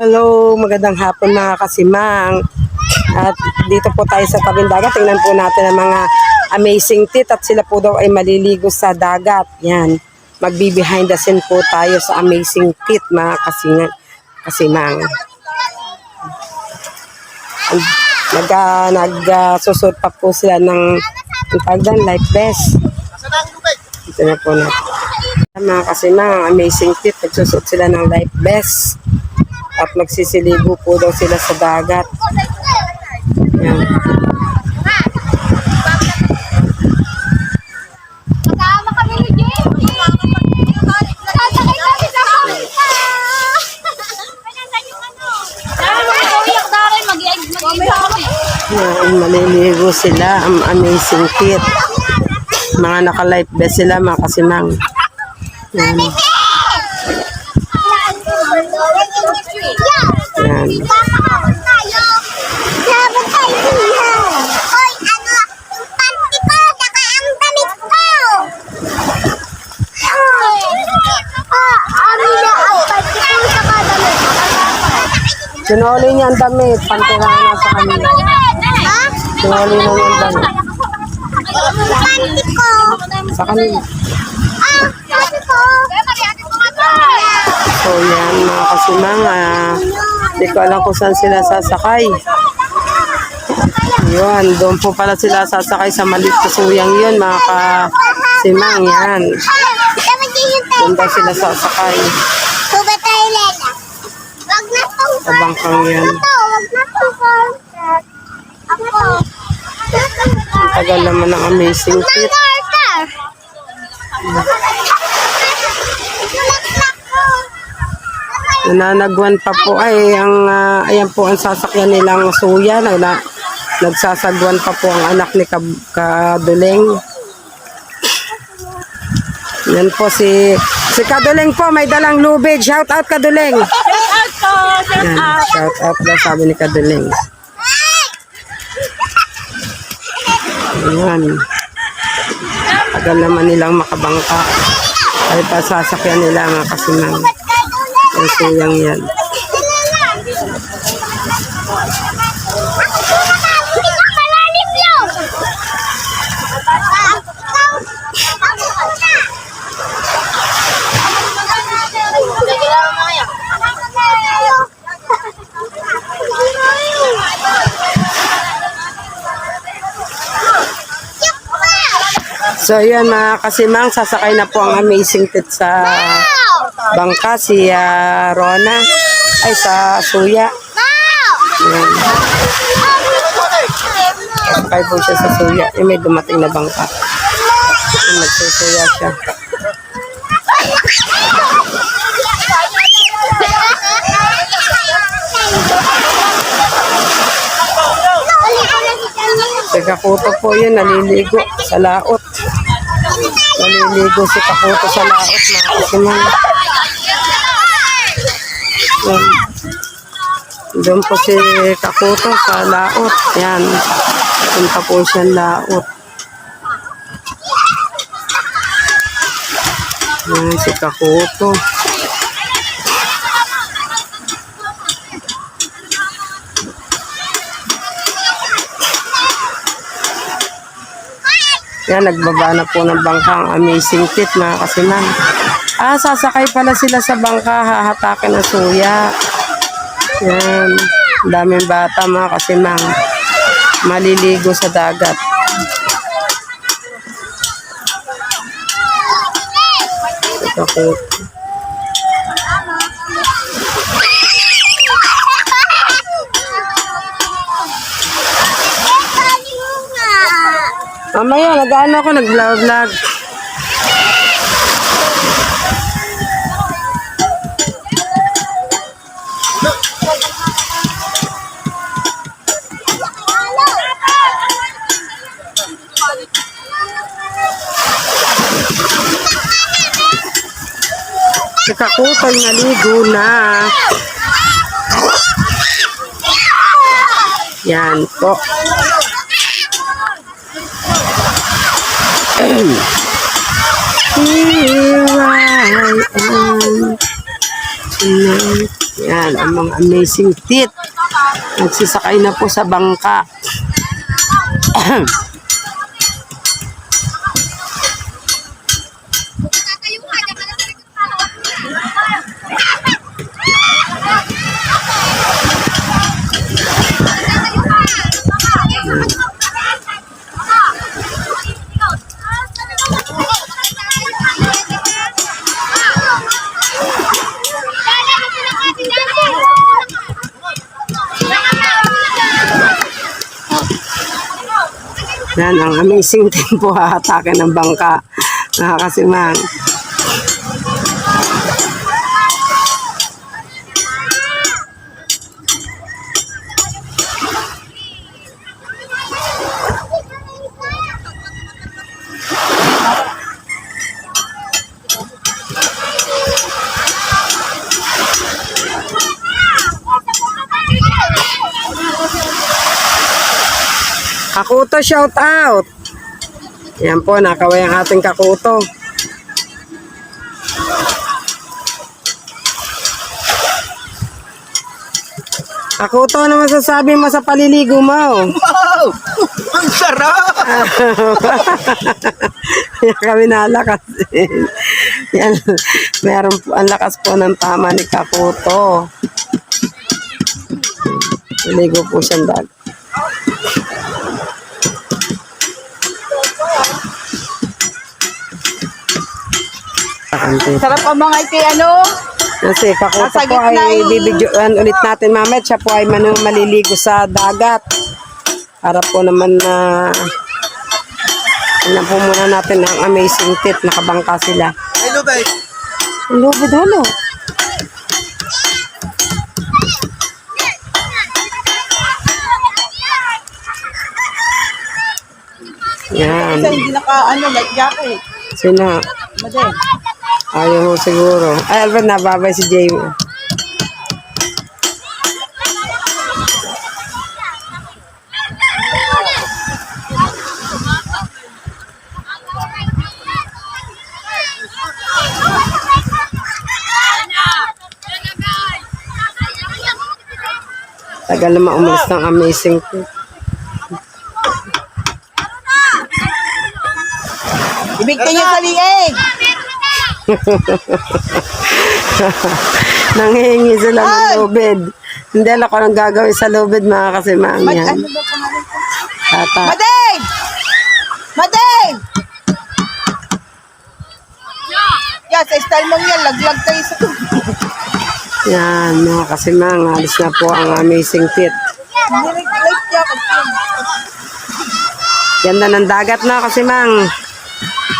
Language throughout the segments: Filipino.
Hello, magandang hapon mga kasimang. At dito po tayo sa tabing dagat. Tingnan po natin ang mga amazing tit at sila po daw ay maliligo sa dagat. Yan, magbi-behind the scene po tayo sa amazing tit mga kasimang. Nagsusot pa po sila ng life vest. Ito na po natin. Mga kasimang, amazing tit, nagsusot sila ng life vest. At magsisiligo po daw sila sa dagat. Yan. Yan, maliligo sila. Ang amazing kit. Mga naka-life vest sila, mga kasimang. Yan. Yan. Sinuli niya ang damit. Pantira na sa kanila. Sinuli na niya ang damit. Sa kanila. So yan mga kasimang. Hindi ko alam kung saan sila sasakay. Yun. Doon po pala sila sasakay sa maliit na suyang yun mga kasimang. Yan. Doon daw sila sasakay. Sa bangkang yan. Ang tagal naman ng amazing kit. Nananagwan pa po ay ayan po ang sasakyan nilang suya. Nagsasagwan pa po ang anak ni Kaduleng. Yan po si Kaduleng po, may dalang lubid. Shout out Kaduleng. Yan, shout out daw sabi ni Kaduleng. Ayan. Tagal naman nilang makabangka. Ay pa sasakyan nila mga kasimang. Ang suyang yan. So yan mga kasimang, sasakay na po ang amazing tit sa bangka si Rona ay sa suya. Yan. Sasakay po siya sa suya. May dumating na bangka. Magsusuya siya. Si Kakuto po yun, naliligo sa laot. Naliligo si Kakuto sa laot, mga kasimang. Doon po si Kakuto sa laot. Yan. Punta po siya laot. Yan si Kakuto. Yan, nagbaba na po ng bangka ang amazing tit mga kasimang. Sasakay pala sila sa bangka, hahatakin ng suya. Yan, daming bata mga kasimang. Maliligo sa dagat. Ito po. Mamaya, nag-ano ako, nag-vlog. Si Kakuto'y naligo na. Yan po. Here I am tonight. Yan. Yan, ang mga amazing teeth. Nagsisakay na po sa bangka. Yan, ang amazing team po hahatake ng bangka. Nakakasimang. Kakuto, shout out. Yan po, nakaway ang ating Kakuto. Kakuto, ano masasabi mo sa paliligo mo? Wow! Ang sarap! Yan kami nalakas. Yan, meron po, ang lakas po ng tama ni Kakuto. Naligo po siyang dag. Sarap ang mga iti ano? Kasi Kakuto Nasa po gitna ay eh. bibidyoan ulit natin mamaya. Siya po ay maliligo sa dagat. Para po naman na tingnan po muna natin ang amazing teeth. Nakabangka sila. Hello guys! Ang lubid halo. Yan. Isa hindi naka ano, light jacket. Sina? Madel. Ayaw mo siguro. Ay, Albert, nababay si Jamie. Tagal naman umalis ng amazing teeth. Ibigtin niyo sa liig! Nanghihingi sila ng lubid. Hindi alam ko anong gagawin sa lubid, mga kasimang yan. Ano ba pangalan ko? Tata. Madel! Madel! Yeah, sa style mo yan, laglag tayo sa Yan, mga kasimang. Alis na po ang amazing teeth. light jacket yun. Ganda ng dagat na kasimang.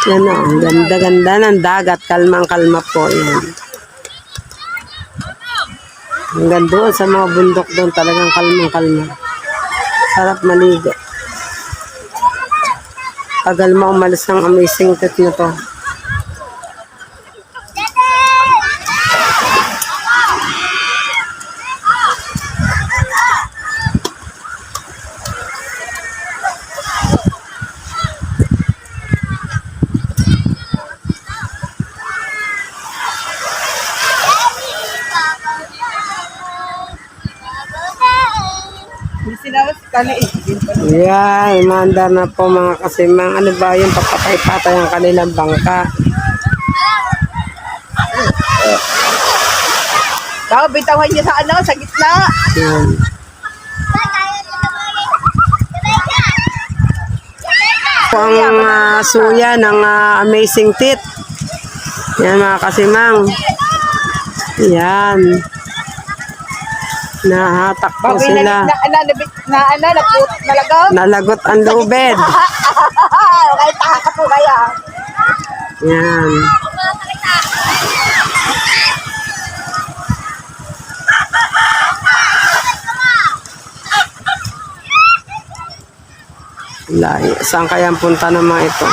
Yan o, ang ganda-ganda ng dagat. Kalmang-kalma po. Yan. Hanggang doon sa mga bundok doon, talagang kalmang-kalma. Sarap maligo. Tagal mo umalis ng amazing teeth na to. Hindi sinawas kali eh. Yan, imandar na po mga kasimang. Ano ba yung papatay-patay ang kanilang bangka? Tao, bitawan niyo sa ano, sa gitna. Yan. Po ang suya ng amazing teeth. Yan mga kasimang. Yan. Nahatak po sila. Nalagaw? Nalagot ang lubid. Kahit taka po kaya. Yan. Layo. Saan kaya ang punta ng mga ito?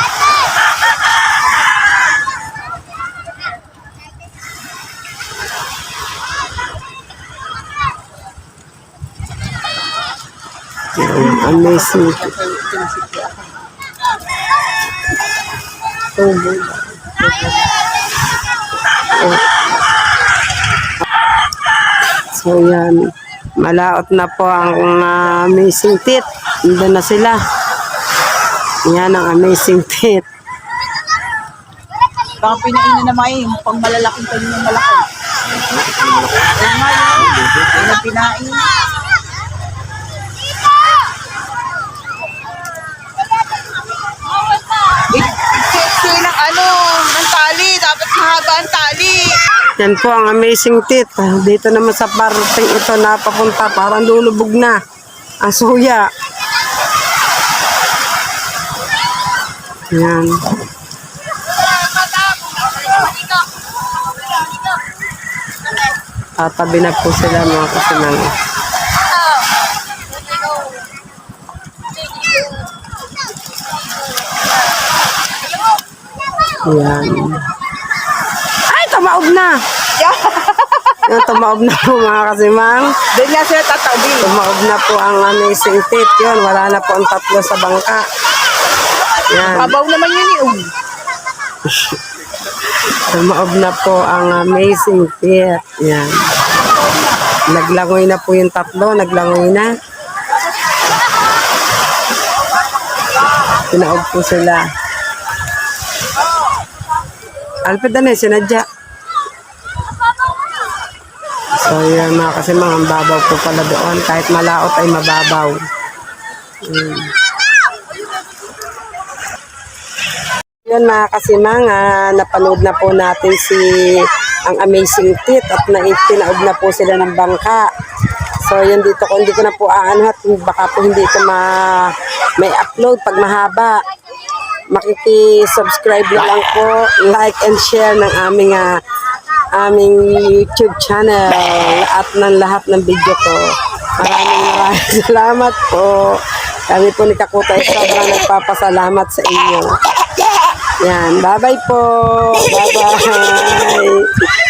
Yan. Amazing. Tubo. So yan, malaot na po ang amazing teeth. Nandun na sila. Yan ang amazing teeth. Baka pinainan na may yung pang malalaking tayo ng malaki. Kaya nga yun. Ano pinain? Iksi ng ano, ng tali. Dapat mahaba ang tali. Yan po ang amazing teeth. Dito naman sa parting ito na papunta, parang lulubog na ang suya. Yan. Tatabi na po sila mga kasinang. Yan. Ay, tumaob na! Yan, tumaob na po mga kasimang. Doon nga sila tatabi. Tumaob na po ang amazing teeth. Yun, wala na po ang tatlo sa bangka. Yan. Babaw naman yun eh. Tumaob na po ang amazing teeth. Yan. Naglangoy na po yung tatlo. Naglangoy na. Tinaob po sila. Alfred na sinadya. So yan mga kasi mga babaw po pala doon. Kahit malaot ay mababaw. Yan mga kasimang, napanood na po natin ang amazing teeth at tinaob na po sila ng bangka. So yan dito ko, hindi ko na po aano at baka po hindi ko may upload pag mahaba. Makiki-subscribe na lang po, like and share ng aming YouTube channel at ng lahat ng video ko. Maraming salamat po. Kami po ni Kakutay sobrang nagpapasalamat sa inyo. Yan, bye-bye po. Bye-bye.